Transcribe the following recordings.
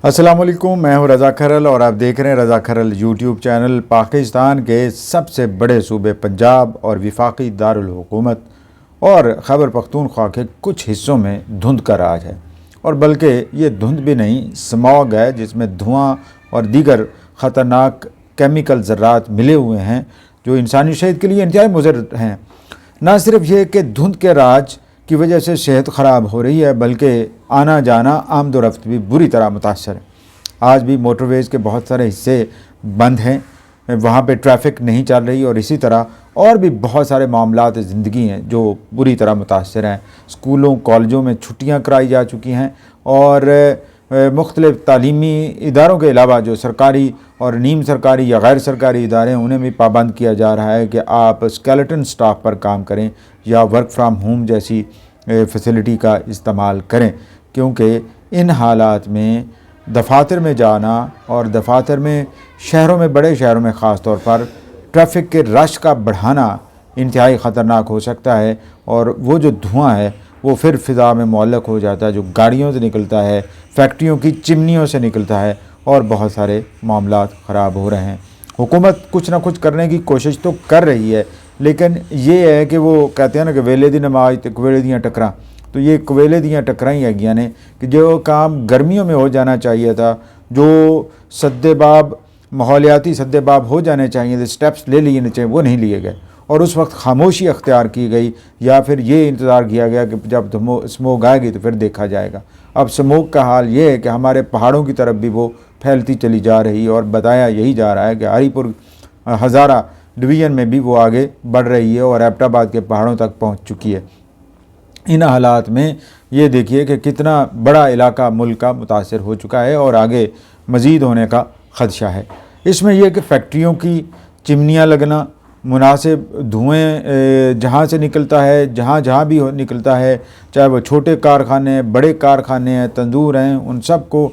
السلام علیکم، میں ہوں رضا کھرل اور آپ دیکھ رہے ہیں رضا کھرل یوٹیوب چینل۔ پاکستان کے سب سے بڑے صوبے پنجاب اور وفاقی دارالحکومت اور خیبر پختونخوا کے کچھ حصوں میں دھند کا راج ہے، اور بلکہ یہ دھند بھی نہیں، اسموگ ہے جس میں دھواں اور دیگر خطرناک کیمیکل ذرات ملے ہوئے ہیں جو انسانی صحت کے لیے انتہائی مضر ہیں۔ نہ صرف یہ کہ دھند کے راج کی وجہ سے صحت خراب ہو رہی ہے، بلکہ آنا جانا آمد و رفت بھی بری طرح متاثر ہے۔ آج بھی موٹر ویز کے بہت سارے حصے بند ہیں، وہاں پہ ٹریفک نہیں چل رہی، اور اسی طرح اور بھی بہت سارے معاملات زندگی ہیں جو بری طرح متاثر ہیں۔ اسکولوں کالجوں میں چھٹیاں کرائی جا چکی ہیں، اور مختلف تعلیمی اداروں کے علاوہ جو سرکاری اور نیم سرکاری یا غیر سرکاری ادارے ہیں انہیں بھی پابند کیا جا رہا ہے کہ آپ اسکیلٹن سٹاف پر کام کریں یا ورک فرام ہوم جیسی فیسلٹی کا استعمال کریں، کیونکہ ان حالات میں دفاتر میں جانا اور دفاتر میں شہروں میں، بڑے شہروں میں خاص طور پر ٹریفک کے رش کا بڑھانا انتہائی خطرناک ہو سکتا ہے، اور وہ جو دھواں ہے وہ پھر فضا میں معلق ہو جاتا ہے، جو گاڑیوں سے نکلتا ہے، فیکٹریوں کی چمنیوں سے نکلتا ہے، اور بہت سارے معاملات خراب ہو رہے ہیں۔ حکومت کچھ نہ کچھ کرنے کی کوشش تو کر رہی ہے، لیکن یہ ہے کہ وہ کہتے ہیں نا کہ ویلے دی نماز تے کویلے دیاں ٹکراں، تو یہ کویلے دیاں ٹکراں ہی ہے نے کہ جو کام گرمیوں میں ہو جانا چاہیے تھا، جو سدباب ماحولیاتی سدباب ہو جانے چاہیے تھے، سٹیپس لے لیے چاہیے، وہ نہیں لیے گئے، اور اس وقت خاموشی اختیار کی گئی، یا پھر یہ انتظار کیا گیا کہ جب اسموگ آئے گی تو پھر دیکھا جائے گا۔ اب اسموگ کا حال یہ ہے کہ ہمارے پہاڑوں کی طرف بھی وہ پھیلتی چلی جا رہی ہے، اور بتایا یہی جا رہا ہے کہ ہری پور ہزارہ ڈویژن میں بھی وہ آگے بڑھ رہی ہے اور ایبٹ آباد کے پہاڑوں تک پہنچ چکی ہے۔ ان حالات میں یہ دیکھیے کہ کتنا بڑا علاقہ ملک کا متاثر ہو چکا ہے، اور آگے مزید ہونے کا خدشہ ہے۔ اس میں یہ کہ فیکٹریوں کی چمنیاں لگنا، مناسب دھوئیں جہاں سے نکلتا ہے، جہاں بھی نکلتا ہے، چاہے وہ چھوٹے کارخانے، بڑے کارخانے ہیں، تندور ہیں، ان سب کو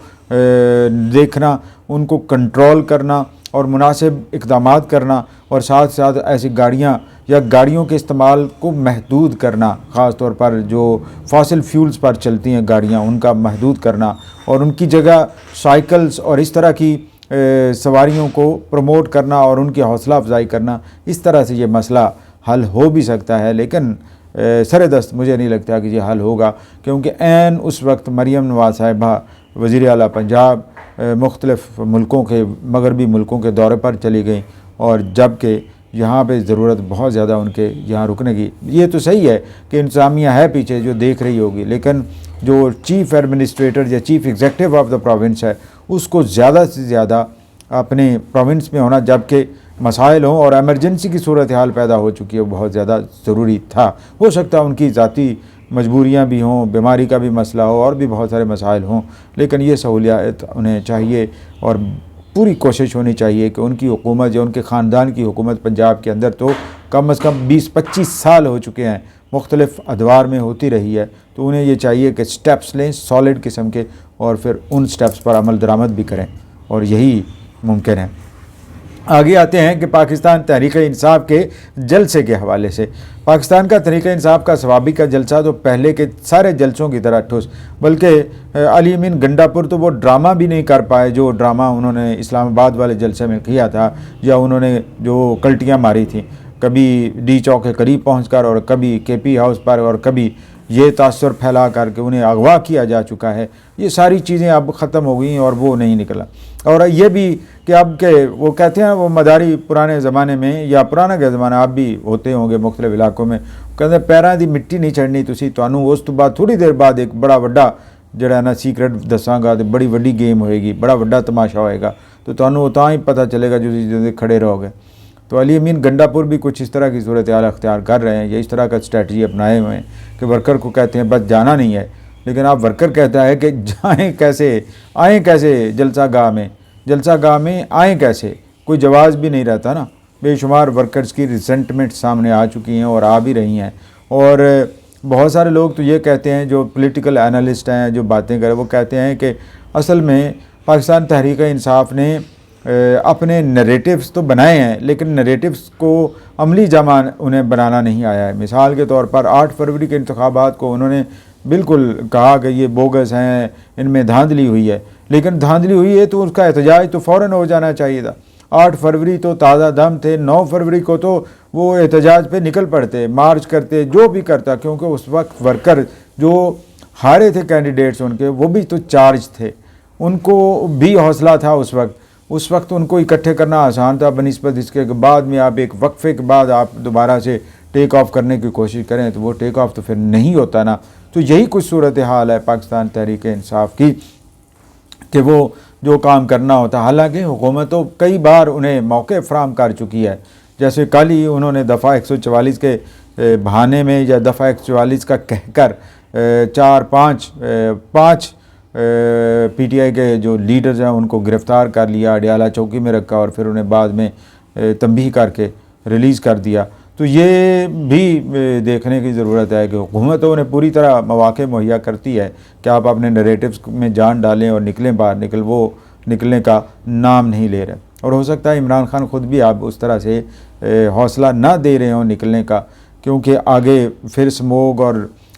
دیکھنا، ان کو کنٹرول کرنا اور مناسب اقدامات کرنا، اور ساتھ ساتھ ایسی گاڑیاں یا گاڑیوں کے استعمال کو محدود کرنا، خاص طور پر جو فاسل فیولز پر چلتی ہیں گاڑیاں ان کا محدود کرنا، اور ان کی جگہ سائیکلز اور اس طرح کی سواریوں کو پروموٹ کرنا اور ان کی حوصلہ افزائی کرنا۔ اس طرح سے یہ مسئلہ حل ہو بھی سکتا ہے، لیکن سر دست مجھے نہیں لگتا کہ یہ حل ہوگا، کیونکہ عین اس وقت مریم نواز صاحبہ وزیر اعلیٰ پنجاب مختلف ملکوں کے، مغربی ملکوں کے دورے پر چلی گئیں، اور جب کہ یہاں پہ ضرورت بہت زیادہ ان کے یہاں رکنے کی۔ یہ تو صحیح ہے کہ انتظامیہ ہے پیچھے جو دیکھ رہی ہوگی، لیکن جو چیف ایڈمنسٹریٹر یا chief executive of the province ہے اس کو زیادہ سے زیادہ اپنے پروونس میں ہونا، جب کہ مسائل ہوں اور ایمرجنسی کی صورتحال پیدا ہو چکی ہے، وہ بہت زیادہ ضروری تھا۔ ہو سکتا ہے ان کی ذاتی مجبوریاں بھی ہوں، بیماری کا بھی مسئلہ ہو، اور بھی بہت سارے مسائل ہوں، لیکن یہ سہولیات انہیں چاہیے، اور پوری کوشش ہونی چاہیے کہ ان کی حکومت یا ان کے خاندان کی حکومت پنجاب کے اندر تو کم از کم 20-25 سال ہو چکے ہیں، مختلف ادوار میں ہوتی رہی ہے، تو انہیں یہ چاہیے کہ سٹیپس لیں سالڈ قسم کے، اور پھر ان سٹیپس پر عمل درآمد بھی کریں، اور یہی ممکن ہے۔ آگے آتے ہیں کہ پاکستان تحریک انصاف کے جلسے کے حوالے سے۔ پاکستان کا تحریک انصاف کا ثوابی کا جلسہ تو پہلے کے سارے جلسوں کی طرح ٹھوس، بلکہ علی امین گنڈا پور تو وہ ڈرامہ بھی نہیں کر پائے جو ڈرامہ انہوں نے اسلام آباد والے جلسے میں کیا تھا، یا انہوں نے جو کلٹیاں ماری تھیں، کبھی ڈی چوک کے قریب پہنچ کر، اور کبھی کے پی ہاؤس پر، اور کبھی یہ تاثر پھیلا کر کہ انہیں اغوا کیا جا چکا ہے۔ یہ ساری چیزیں اب ختم ہو گئی ہیں، اور وہ نہیں نکلا۔ اور یہ بھی کہ اب کہ وہ کہتے ہیں وہ مداری پرانے زمانے میں، یا پرانا کا زمانہ اب بھی ہوتے ہوں گے مختلف علاقوں میں، کہتے ہیں پیراں دی مٹی نہیں چڑھنی تسی تانوں، اس تو بعد تھوڑی دیر بعد ایک بڑا وڈا جڑا نا سیکرٹ دساں گا، تے بڑی وڈی گیم ہوئے گی، بڑا وڈا تماشا ہوئے گا، تو تانوں تاں ہی پتہ چلے گا جو کھڑے رہو گے۔ تو علی امین گنڈا پور بھی کچھ اس طرح کی صورتحال اختیار کر رہے ہیں، یا اس طرح کا اسٹریٹجی اپنائے ہوئے ہیں کہ ورکر کو کہتے ہیں بس جانا نہیں ہے، لیکن اب ورکر کہتا ہے کہ جائیں کیسے، آئیں کیسے جلسہ گاہ میں آئیں کیسے، کوئی جواز بھی نہیں رہتا نا۔ بے شمار ورکرز کی ریزنٹمنٹ سامنے آ چکی ہیں اور آ بھی رہی ہیں، اور بہت سارے لوگ تو یہ کہتے ہیں، جو پولیٹیکل اینالسٹ ہیں جو باتیں کریں، وہ کہتے ہیں کہ اصل میں پاکستان تحریک انصاف نے اپنے نریٹیوز تو بنائے ہیں، لیکن نریٹیوز کو عملی جامہ انہیں بنانا نہیں آیا ہے۔ مثال کے طور پر 8 فروری کے انتخابات کو انہوں نے بالکل کہا کہ یہ بوگس ہیں، ان میں دھاندلی ہوئی ہے، لیکن دھاندلی ہوئی ہے تو اس کا احتجاج تو فوراً ہو جانا چاہیے تھا۔ 8 فروری تو تازہ دم تھے، 9 فروری کو تو وہ احتجاج پہ نکل پڑتے، مارچ کرتے، جو بھی کرتا، کیونکہ اس وقت ورکر جو ہارے تھے کینڈیڈیٹس ان کے، وہ بھی تو چارج تھے، ان کو بھی حوصلہ تھا اس وقت ان کو اکٹھے کرنا آسان تھا بنسبت اس کے بعد میں آپ ایک وقفے کے بعد آپ دوبارہ سے ٹیک آف کرنے کی کوشش کریں تو وہ ٹیک آف تو پھر نہیں ہوتا نا۔ تو یہی کچھ صورتحال ہے پاکستان تحریک انصاف کی کہ وہ جو کام کرنا ہوتا، حالانکہ حکومت تو کئی بار انہیں موقع فراہم کر چکی ہے، جیسے کل ہی انہوں نے دفعہ 144 کے بہانے میں یا دفعہ 144 کا کہہ کر 5 پی ٹی آئی کے جو لیڈرز ہیں ان کو گرفتار کر لیا، اڈیالہ چوکی میں رکھا اور پھر انہیں بعد میں تنبیہ کر کے ریلیز کر دیا۔ تو یہ بھی دیکھنے کی ضرورت ہے کہ حکومت انہیں پوری طرح مواقع مہیا کرتی ہے کہ آپ اپنے نریٹیوز میں جان ڈالیں اور نکلیں باہر، وہ نکلنے کا نام نہیں لے رہے، اور ہو سکتا ہے عمران خان خود بھی آپ اس طرح سے حوصلہ نہ دے رہے ہوں نکلنے کا، کیونکہ آگے پھر سموگ اور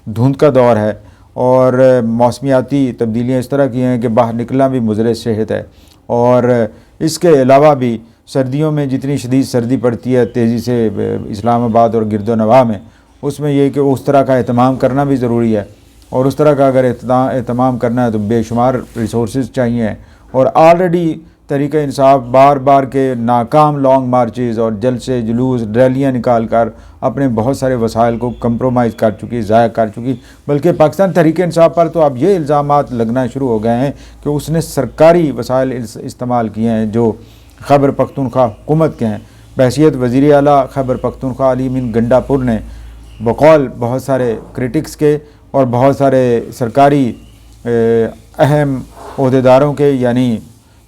دھند کا دور ہے اور موسمیاتی تبدیلیاں اس طرح کی ہیں کہ باہر نکلنا بھی مضر صحت ہے، اور اس کے علاوہ بھی سردیوں میں جتنی شدید سردی پڑتی ہے تیزی سے اسلام آباد اور گرد و نواح میں، اس میں یہ کہ اس طرح کا اہتمام کرنا بھی ضروری ہے، اور اس طرح کا اگر اہتمام کرنا ہے تو بے شمار ریسورسز چاہیے، اور آلریڈی تحریک انصاف بار بار کے ناکام لانگ مارچز اور جلسے جلوس ریلیاں نکال کر اپنے بہت سارے وسائل کو کمپرومائز کر چکی، ضائع کر چکی، بلکہ پاکستان تحریک انصاف پر تو اب یہ الزامات لگنا شروع ہو گئے ہیں کہ اس نے سرکاری وسائل استعمال کیے ہیں جو خیبر پختونخوا حکومت کے ہیں۔ بحیثیت وزیر اعلیٰ خیبر پختونخوا علی امین گنڈاپور نے بقول بہت سارے کرٹکس کے اور بہت سارے سرکاری اہم عہدیداروں کے، یعنی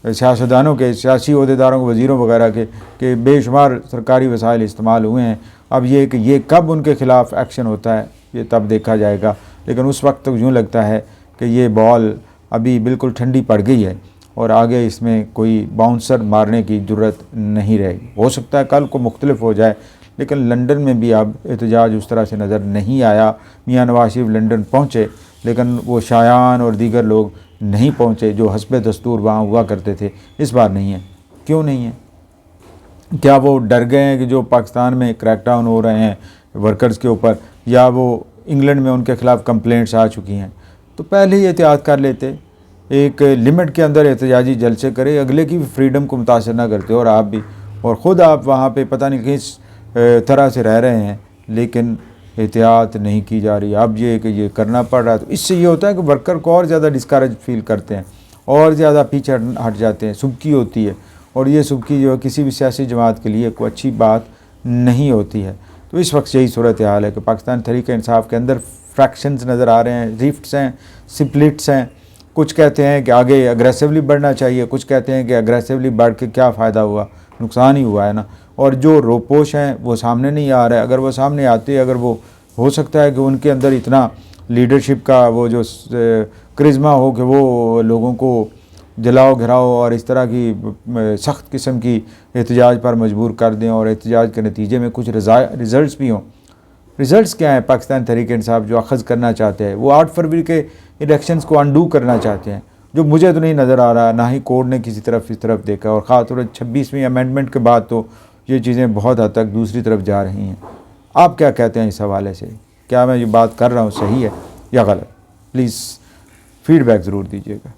سیاستدانوں کے، سیاسی عہدیداروں کے، وزیروں وغیرہ کے، کہ بے شمار سرکاری وسائل استعمال ہوئے ہیں۔ اب یہ کہ یہ کب ان کے خلاف ایکشن ہوتا ہے یہ تب دیکھا جائے گا، لیکن اس وقت تک یوں لگتا ہے کہ یہ بال ابھی بالکل ٹھنڈی پڑ گئی ہے اور آگے اس میں کوئی باؤنسر مارنے کی جرت نہیں رہے گی۔ ہو سکتا ہے کل کو مختلف ہو جائے، لیکن لندن میں بھی اب احتجاج اس طرح سے نظر نہیں آیا۔ میاں نواز شریف لندن پہنچے لیکن وہ شایان اور دیگر لوگ نہیں پہنچے جو حسب دستور وہاں ہوا کرتے تھے، اس بار نہیں ہے۔ کیوں نہیں ہے؟ کیا وہ ڈر گئے ہیں کہ جو پاکستان میں کریک ڈاؤن ہو رہے ہیں ورکرز کے اوپر، یا وہ انگلینڈ میں ان کے خلاف کمپلینٹس آ چکی ہیں؟ تو پہلے ہی احتیاط کر لیتے، ایک لمٹ کے اندر احتجاجی جلسے کرے، اگلے کی بھی فریڈم کو متاثر نہ کرتے، اور آپ بھی، اور خود آپ وہاں پہ پتہ نہیں کس طرح سے رہ رہے ہیں، لیکن احتیاط نہیں کی جا رہی۔ اب یہ کہ یہ کرنا پڑ رہا ہے تو اس سے یہ ہوتا ہے کہ ورکر کو اور زیادہ ڈسکریج فیل کرتے ہیں اور زیادہ پیچھے ہٹ جاتے ہیں، سبکی ہوتی ہے، اور یہ سبکی جو ہے کسی بھی سیاسی جماعت کے لیے کوئی اچھی بات نہیں ہوتی ہے۔ تو اس وقت یہی صورتحال ہے کہ پاکستان تحریک انصاف کے اندر فریکشنز نظر آ رہے ہیں، ریفٹس ہیں، سپلٹس ہیں۔ کچھ کہتے ہیں کہ آگے اگریسولی بڑھنا چاہیے، کچھ کہتے ہیں کہ اگریسولی بڑھ کے کیا فائدہ ہوا، نقصان ہی ہوا ہے نا، اور جو روپوش ہیں وہ سامنے نہیں آ رہے۔ اگر وہ سامنے آتے، اگر وہ ہو سکتا ہے کہ ان کے اندر اتنا لیڈرشپ کا وہ جو کرزما ہو کہ وہ لوگوں کو جلاؤ گھراؤ اور اس طرح کی سخت قسم کی احتجاج پر مجبور کر دیں، اور احتجاج کے نتیجے میں کچھ ریزلٹس بھی ہوں۔ ریزلٹس کیا ہیں پاکستان تحریک انصاف جو اخذ کرنا چاہتے ہیں؟ وہ 8 فروری کے الیکشنز کو انڈو کرنا چاہتے ہیں، جو مجھے تو نہیں نظر آ رہا، نہ ہی کورٹ نے کسی طرف اس طرف دیکھا، اور خاص طور پر 26ویں امینڈمنٹ کے بعد تو یہ چیزیں بہت حد تک دوسری طرف جا رہی ہیں۔ آپ کیا کہتے ہیں اس حوالے سے؟ کیا میں یہ بات کر رہا ہوں صحیح ہے یا غلط؟ پلیز فیڈ بیک ضرور دیجیے گا۔